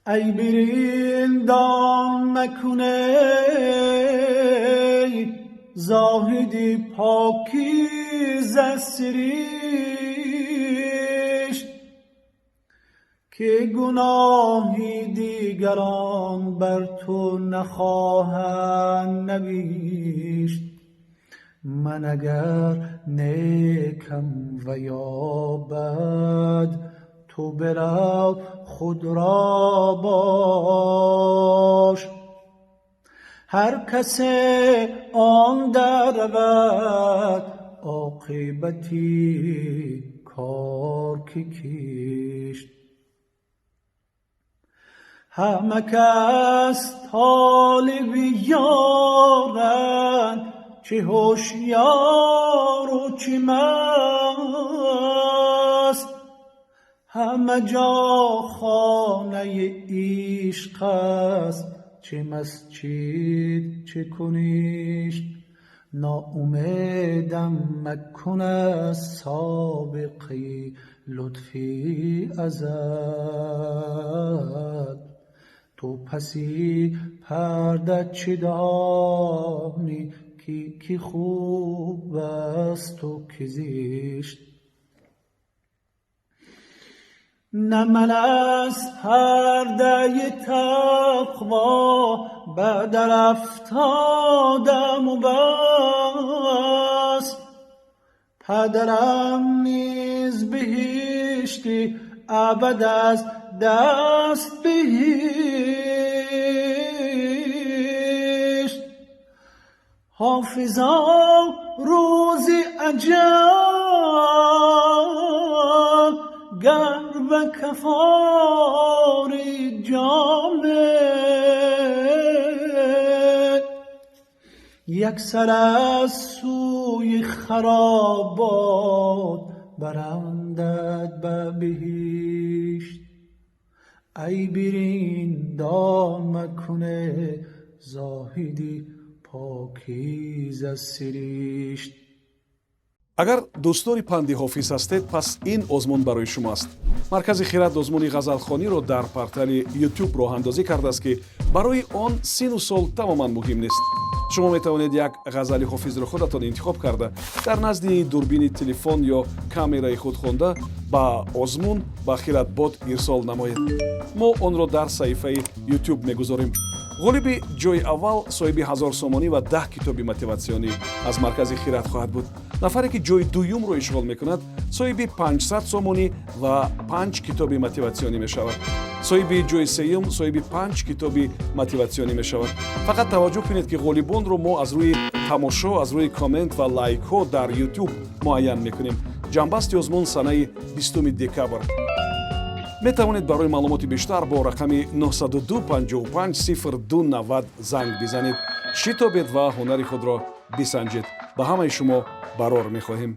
ای بریندان مکنه زاهدی پاکیزه سریشت که گناهی دیگران بر تو نخواهند نوشت. من اگر نیکم و یا بد تو برو خود را باش. هر کسی آن در رود عاقبتی کار که کشت. همه کس طالب یارند چه هوشیار و چه مست. همه جا خانه عشق است چه مسجد چه کنیشت. ناامیدم مکن از سابقه لطفی ازت. تو پسی پرده چه دانی که خوب است و که زشت. نه من از پرده تقوا به در افتادم و بس. پدرم نیز بهشتی ابد از دست بهشت. حافظا روزی عجب گر به کفاری جامه یک سر از سوی خرابات برندد به بهشت. ای بریندان مکنه زاهدی پاکیزه سرشت. агар дӯстдори панди ҳофиз ҳастед, пас ин озмун барои шумоаст. маркази хират озмуни ғазалхониро дар портали YouTube роҳандозӣ кардааст, ки барои он сину сол тамоман муҳим нест. шумо метавонед як ғазали ҳофизро худатон интихоб карда, дар назди дурбини телефон ё камераи худ хонда ба озмун ба хиратбод ирсол намоед. мо онро дар саҳифаи YouTube мегузорем. ғолиби ҷои аввал соҳиби 1000 сомонӣ ва 10 китоби мотиватсионӣ аз маркази хират хоҳад буд. нафаре ки ҷои дуюмро ишғол мекунад соҳиби 500 сомонӣ ва 5 китоби мотиватсионӣ мешавад. соҳиби ҷои сеюм соҳиби 5 китоби мотиватсионӣ мешавад. фақат таваҷҷӯҳ кунед ки ғолибонро мо аз рӯи тамошо, аз рӯи коммент ва лайкҳо дар YouTube муайян мекунем. ҷанбасти озмун санаи 20 декабр. метавонед барои маълумоти бештар бо рақами 922 55 0290 занг бизанед. шитобед ва ҳунари худро бисанҷед. ба ҳамаи шумо барор мехоҳем.